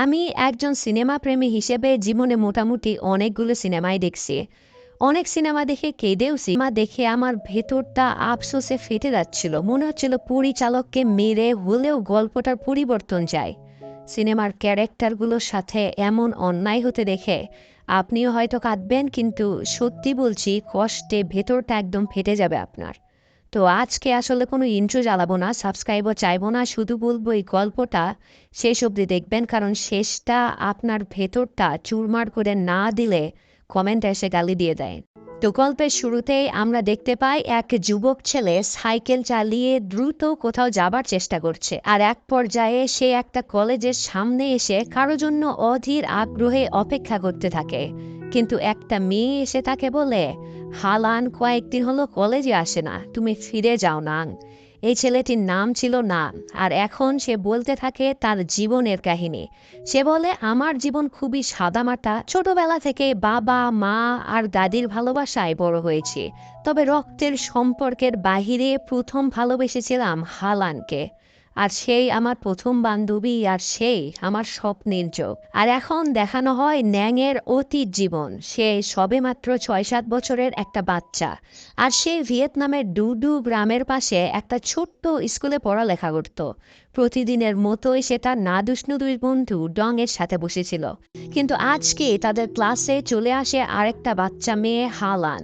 আমি একজন সিনেমা প্রেমী হিসেবে জীবনে মোটামুটি অনেকগুলো সিনেমাই দেখছি। অনেক সিনেমা দেখে কেঁদেও সিনেমা দেখে আমার ভেতরটা আফসোসে ফেটে যাচ্ছিল। মনে হচ্ছিল পরিচালককে মেরে হলেও গল্পটার পরিবর্তন চাই। সিনেমার ক্যারেক্টারগুলোর সাথে এমন অন্যায় হতে দেখে আপনিও হয়তো কাঁদবেন, কিন্তু সত্যি বলছি, কষ্টে ভেতরটা একদম ফেটে যাবে আপনার। তো আজকে আসলে কোনো ইন্ট্রো জ্বালাবো না, সাবস্ক্রাইবও চাইবো না, শুধু বলবো এই গল্পটা শেষ অবধি দেখবেন, কারণ শেষটা আপনার ভেতরটা চুরমার করে না দিলে কমেন্টে এসে গালি দিয়ে দেয়। তো গল্পের শুরুতেই আমরা দেখতে পাই এক যুবক ছেলে সাইকেল চালিয়ে দ্রুত কোথাও যাবার চেষ্টা করছে, আর এক পর্যায়ে সে একটা কলেজের সামনে এসে কারো জন্য অধীর আগ্রহে অপেক্ষা করতে থাকে। কিন্তু একটা মেয়ে এসে তাকে বলে, হালান কয়েকদিন হলো কলেজে আসে না, তুমি ফিরে যাও না। এই ছেলেটির নাম ছিল নাম, আর এখন সে বলতে থাকে তার জীবনের কাহিনী। সে বলে, আমার জীবন খুবই সাদামাটা, ছোটবেলা থেকে বাবা মা আর দাদির ভালোবাসায় বড় হয়েছি। তবে রক্তের সম্পর্কের বাহিরে প্রথম ভালোবেসেছিলাম হালানকে। আর সেই আমার প্রথম বান্ধবী, আর সেই আমার স্বপ্নের যোগ। আর এখন দেখানো হয় ন্যাংয়ের অতীত জীবন। সে সবেমাত্র ৬-৭ বছরের একটা বাচ্চা, আর সে ভিয়েতনামের ডুডু গ্রামের পাশে একটা ছোট্ট স্কুলে পড়ালেখা করত। প্রতিদিনের মতোই সে তার নাদুষ্ণু দুই বন্ধু ডং এর সাথে বসেছিল। কিন্তু আজকে তাদের ক্লাসে চলে আসে আরেকটা বাচ্চা মেয়ে হালান।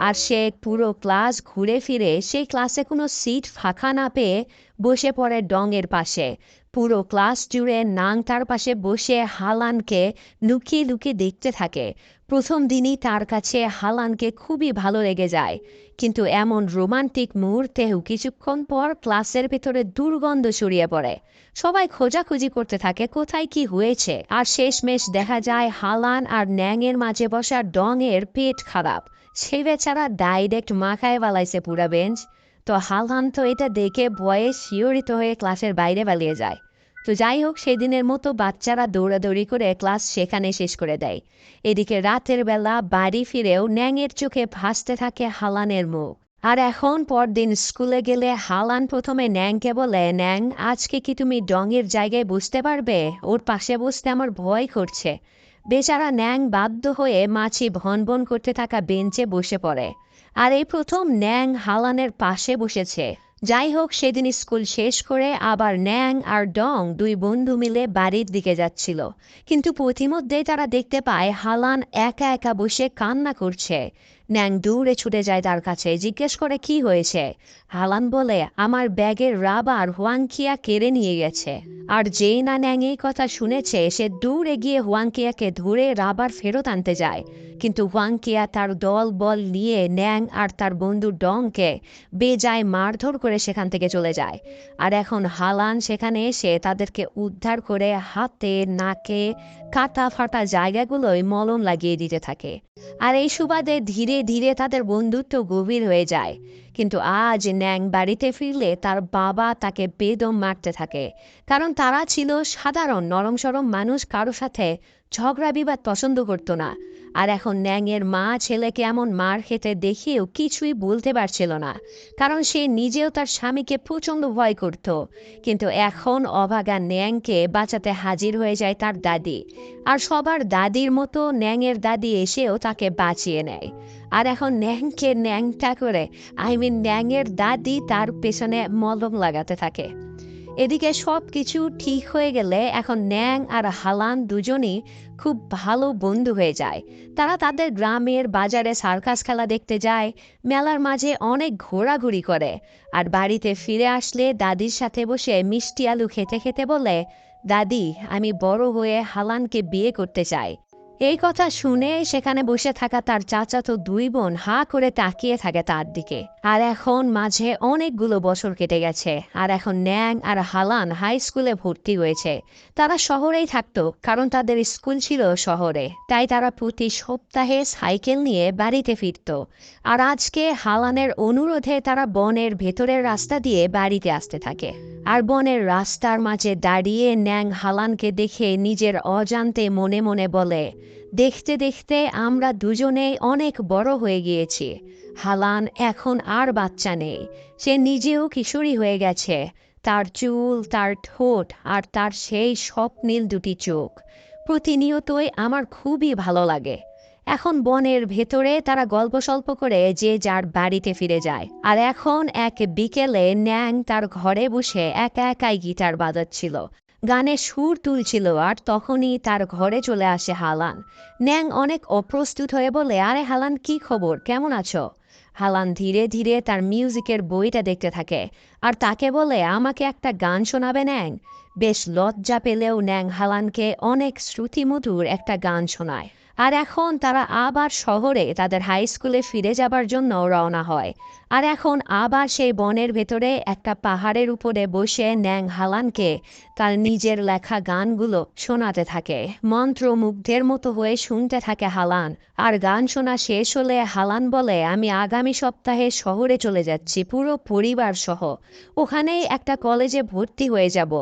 আর সে পুরো ক্লাস ঘুরে ফিরে সেই ক্লাসে কোনো সিট ফাঁকা না পেয়ে বসে পড়ে ডং এর পাশে। পুরো ক্লাস জুড়ে নাং তার পাশে বসে হালানকে লুকিয়ে লুকিয়ে দেখতে থাকে। প্রথম দিনই তার কাছে হালানকে খুবই ভালো লেগে যায়, কিন্তু এমন রোমান্টিক মুহূর্তেও কিছুক্ষণ পর ক্লাসের ভেতরে দুর্গন্ধ ছড়িয়ে পড়ে। সবাই খোঁজাখুঁজি করতে থাকে কোথায় কি হয়েছে, আর শেষমেশ দেখা যায় হালান আর ন্যাংয়ের মাঝে বসা ডং এর পেট খারাপ। সে বেচারা ডাইরেক্ট মাখায় বালাইছে পুরা বেঞ্চ। তো হালহান তো এটা দেখে ভয়ে শিহরিত হয়ে ক্লাসের বাইরে পালিয়ে যায়। তো যাই হোক, সেদিনের মতো বাচ্চারা দৌড়াদৌড়ি করে ক্লাস সেখানে শেষ করে দেয়। এদিকে রাতের বেলা বাড়ি ফিরেও ন্যাংয়ের চোখে ভাসতে থাকে হালানের মুখ। আর এখন পরদিন স্কুলে গেলে হালান প্রথমে ন্যাংকে বলে, ন্যাং, আজকে কি তুমি ডঙের জায়গায় বসতে পারবে? ওর পাশে বসতে আমার ভয় করছে। বেচারা ন্যাং বাধ্য হয়ে মাছি ভনভন করতে থাকা বেঞ্চে বসে পড়ে। আর এই প্রথম ন্যাং হালানের পাশে বসেছে। যাই হোক, সেদিন স্কুল শেষ করে আবার ন্যাং আর ডং দুই বন্ধু মিলে বাড়ির দিকে যাচ্ছিল। কিন্তু পথিমধ্যেই তারা দেখতে পায় হালান একা একা বসে কান্না করছে। ন্যাং দূরে ছুটে যায় তার কাছে, জিজ্ঞেস করে কি হয়েছে। হালান বলে, আমার ব্যাগের রাবার হুয়াংকিয়া কেড়ে নিয়ে গেছে। আর যেই না ন্যাং এই কথা শুনেছে, সে দূরে গিয়ে হুয়াংকিয়াকে ধরে রাবার ফেরত আনতে যায়। কিন্তু হুয়াংকিয়া তার দল বল নিয়ে ন্যাং আর তার বন্ধু ডংকে বেজায় মারধর করে সেখান থেকে চলে যায়। আর এখন হালান সেখানে এসে তাদেরকে উদ্ধার করে হাতে নাকে কাটা ফাটা জায়গাগুলোয় মলম লাগিয়ে দিতে থাকে। আর এই সুবাদে ধীরে ধীরে তাদের বন্ধুত্ব গভীর হয়ে যায়। কিন্তু আজ ন্যাং বাড়িতে ফিরলে তার বাবা তাকে বেদম মারতে থাকে, কারণ তারা ছিল সাধারণ নরম সরম মানুষ, কারো সাথে ঝগড়া বিবাদ পছন্দ করতো না। আর এখন ন্যাংয়ের মা ছেলেকে এমন মার খেতে দেখিয়েও কিছুই বলতে পারছিল না, কারণ সে নিজেও তার স্বামীকে প্রচণ্ড ভয় করত। কিন্তু এখন অভাগা ন্যাংকে বাঁচাতে হাজির হয়ে যায় তার দাদি। আর সবার দাদির মতো ন্যাংয়ের দাদি এসেও তাকে বাঁচিয়ে নেয়। আর এখন ন্যাংকে ন্যাংটা করে, ন্যাংয়ের দাদি তার পেছনে মলম লাগাতে থাকে। এদিকে সব কিছু ঠিক হয়ে গেলে এখন ন্যাং আর হালান দুজনই খুব ভালো বন্ধু হয়ে যায়। তারা তাদের গ্রামের বাজারে সার্কাস খেলা দেখতে যায়, মেলার মাঝে অনেক ঘোরাঘুরি করে। আর বাড়িতে ফিরে আসলে দাদির সাথে বসে মিষ্টি আলু খেতে খেতে বলে, দাদি, আমি বড় হয়ে হালানকে বিয়ে করতে চাই। এই কথা শুনে সেখানে বসে থাকা তার চাচাতো দুই বোন হা করে তাকিয়ে থাকে তার দিকে। আর এখন মাঝে অনেকগুলো বছর কেটে গেছে, আর এখন ন্যাং আর হালান হাই স্কুলে ভর্তি হয়েছে। তারা শহরেই থাকতো, কারণ তাদের স্কুল ছিল শহরে, তাই তারা প্রতি সপ্তাহে সাইকেল নিয়ে বাড়িতে ফিরত। আর আজকে হালানের অনুরোধে তারা বনের ভেতরের রাস্তা দিয়ে বাড়িতে আসতে থাকে। আর বনের রাস্তার মাঝে দাঁড়িয়ে ন্যাং হালানকে দেখে নিজের অজান্তে মনে মনে বলে, দেখতে দেখতে আমরা দুজনেই অনেক বড় হয়ে গিয়েছি। হালান এখন আর বাচ্চা নেই, সে নিজেও কিশোরী হয়ে গেছে। তার চুল, তার ঠোঁট আর তার সেই স্বপ্নীল দুটি চোখ প্রতিনিয়তই আমার খুবই ভালো লাগে। এখন বনের ভেতরে তারা গল্প-সল্প করে যে যার বাড়িতে ফিরে যায়। আর এখন এক বিকেলে ন্যাং তার ঘরে বসে একা একাই গিটার বাজাচ্ছিল। গানে সুর তুলছিল আর তখনই তার ঘরে চলে আসে হালান। ন্যাং অনেক অপ্রস্তুত হয়ে বলে, আরে হালান, কি খবর, কেমন আছো? হালান ধীরে ধীরে তার মিউজিকের বইটা দেখতে থাকে আর তাকে বলে, আমাকে একটা গান শোনাবে ন্যাং? বেশ লজ্জা পেলেও ন্যাং হালানকে অনেক শ্রুতিমধুর একটা গান শোনায়। আর এখন তারা আবার শহরে তাদের হাই স্কুলে ফিরে যাবার জন্য রওনা হয়। আর এখন আবার সেই বনের ভেতরে একটা পাহাড়ের উপরে বসে ন্যাং হালানকে তার নিজের লেখা গানগুলো শোনাতে থাকে। মন্ত্রমুগ্ধের মতো হয়ে শুনতে থাকে হালান। আর গান শোনা শেষ হলে হালান বলে, আমি আগামী সপ্তাহে শহরে চলে যাচ্ছি পুরো পরিবার সহ। ওখানেই একটা কলেজে ভর্তি হয়ে যাব।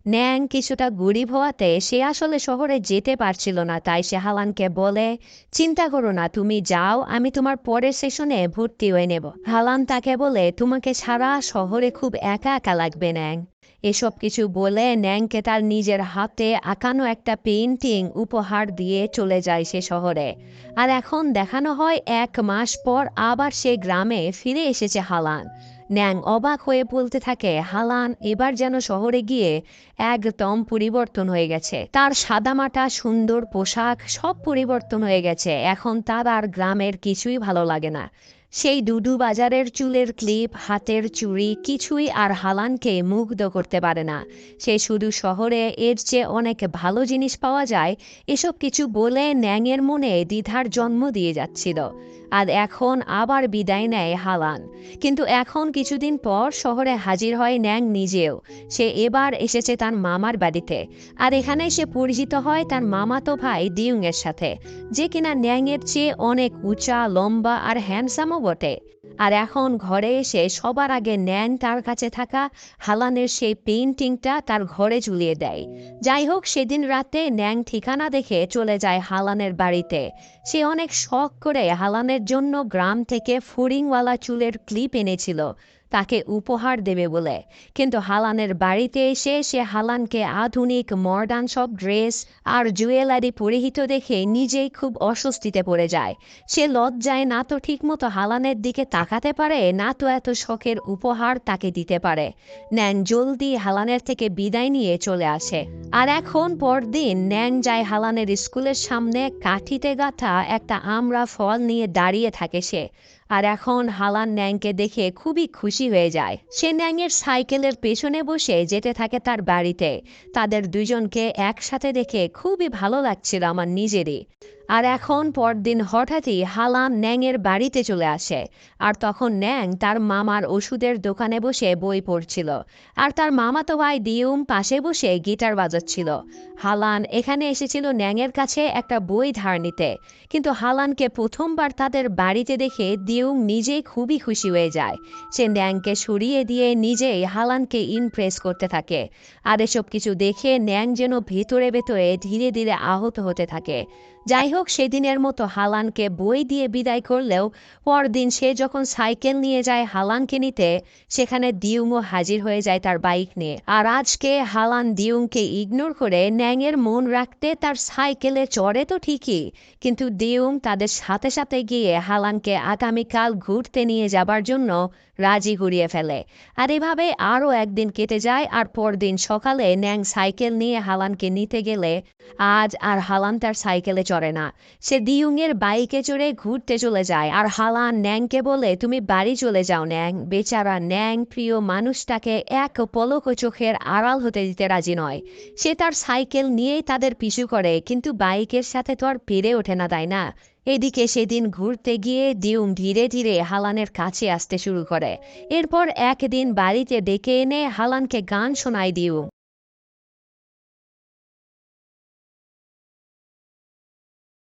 ন্যাং কিছুটা গরিব হওয়াতে সে আসলে শহরে যেতে পারছিল না, তাই সে হালানকে বলে, চিন্তা করো না, তুমি যাও, আমি তোমার পরের সেশনে ভর্তি হয়ে নেব। হালান তাকে বলে, তোমাকে ছাড়া শহরে খুব একা একা লাগবে ন্যাং। এসব কিছু বলে ন্যাংকে তার নিজের হাতে আঁকানো একটা পেইন্টিং উপহার দিয়ে চলে যায় সে শহরে। আর এখন দেখানো হয় 1 মাস পর আবার সে গ্রামে ফিরে এসেছে হালান। ন্যাং অবাক হয়ে বলতে থাকে, হালান এবার যেন শহরে গিয়ে একদম পরিবর্তন হয়ে গেছে। তার সাদামাটা সুন্দর পোশাক সব পরিবর্তন হয়ে গেছে। এখন তার আর গ্রামের কিছুই ভালো লাগে না। সেই দুদু বাজারের চুলের ক্লিপ, হাতের চুড়ি কিছুই আর হালানকে মুগ্ধ করতে পারে না। সে শুধু শহরে এর চেয়ে অনেক ভালো জিনিস পাওয়া যায় এসব কিছু বলে ন্যাংয়ের মনে দ্বিধার জন্ম দিয়ে যাচ্ছিল। আর এখন আবার বিদায় নেয় হালান। কিন্তু এখন কিছুদিন পর শহরে হাজির হয় ন্যাং নিজেও। সে এবার এসেছে তার মামার বাড়িতে। আর এখানে সে পরিচিত হয় তার মামাতো ভাই দিউংয়ের সাথে, যে কিনা ন্যাংয়ের চেয়ে অনেক উঁচা, লম্বা আর হ্যান্ডসামও বটে। আর এখন ঘরে এসে সবার আগে ন্যাং তার কাছে থাকা হালানের সেই পেইন্টিংটা তার ঘরে ঝুলিয়ে দেয়। যাই হোক, সেদিন রাতে ন্যাং ঠিকানা দেখে চলে যায় হালানের বাড়িতে। সে অনেক শখ করে হালানের জন্য গ্রাম থেকে ফড়িংওয়ালা চুলের ক্লিপ এনেছিল তাকে উপহার দেবে বলে। কিন্তু হালানের বাড়িতে এসে সে হালানকে আধুনিক মডার্ন সব ড্রেস আর জুয়েলারি পরিহিত দেখে নিজেই খুব অস্বস্তিতে পড়ে যায়। সে লজ্জায় না তো ঠিকমতো হালানের দিকে তাকাতে পারে, না তো এত শখের উপহার তাকে দিতে পারে। ন্যাং জলদি হালানের থেকে বিদায় নিয়ে চলে আসে। আর এখন পরদিন ন্যাং যায় হালানের স্কুলের সামনে, কাঠিতে গাঁথা একটা আমড়া ফল নিয়ে দাঁড়িয়ে থাকে সে। আর এখন হালান ন্যাংকে দেখে খুবই খুশি হয়ে যায়। সে ন্যাংয়ের সাইকেলের পেছনে বসে যেতে থাকে তার বাড়িতে। তাদের দুজনকে একসাথে দেখে খুবই ভালো লাগছিল আমার নিজেরই। আর এখন পরদিন হঠাৎই হালান ন্যাংয়ের বাড়িতে চলে আসে। আর তখন ন্যাং তার মামার ওষুধের দোকানে বসে বই পড়ছিল। আর তার মামাতো ভাই দিউম পাশে বসে গিটার বাজাচ্ছিল। হালান এখানে এসেছিল ন্যাংয়ের কাছে একটা বই ধার নিতে। কিন্তু হালানকে প্রথমবার তাদের বাড়িতে দেখে দিউম নিজেই খুবই খুশি হয়ে যায়। সে ন্যাংকে সরিয়ে দিয়ে নিজেই হালানকে ইমপ্রেস করতে থাকে। আর এসব কিছু দেখে ন্যাং যেন ভেতরে ভেতরে ধীরে ধীরে আহত হতে থাকে। যাই হোক, সেদিনের মতো হালানকে বই দিয়ে বিদায় করলেও পরদিন সে যখন সাইকেল নিয়ে যায় হালানকে নিতে, সেখানে দিউমও হাজির হয়ে যায় তার বাইক নিয়ে। আর আজকে হালান দিউমকে ইগনোর করে ন্যাংয়ের মন রাখতে তার সাইকেলে চড়ে তো ঠিকই, কিন্তু দিউম তাদের সাথে সাথে গিয়ে হালানকে আগামীকাল ঘুরতে নিয়ে যাবার জন্য রাজি করিয়ে ফেলে। আর এভাবে আরও একদিন কেটে যায়। আর পরদিন সকালে ন্যাং সাইকেল নিয়ে হালানকে নিতে গেলে আজ আর হালান তার সাইকেলে চড়ে না। সে দিউংয়ের বাইকে চড়ে ঘুরতে চলে যায়। আর হালান ন্যাংকে বলে, তুমি বাড়ি চলে যাও ন্যাং। বেচারা ন্যাং প্রিয় মানুষটাকে এক পলক চোখের আড়াল হতে দিতে রাজি নয়। সে তার সাইকেল নিয়েই তাদের পিছু করে, কিন্তু বাইকের সাথে তো আর পেরে ওঠে না, তাই না? এদিকে সেদিন ঘুরতে গিয়ে দিউম ধীরে ধীরে হালানের কাছে আসতে শুরু করে। এরপর একদিন বাড়িতে ডেকে এনে হালানকে গান শোনায় দিউম।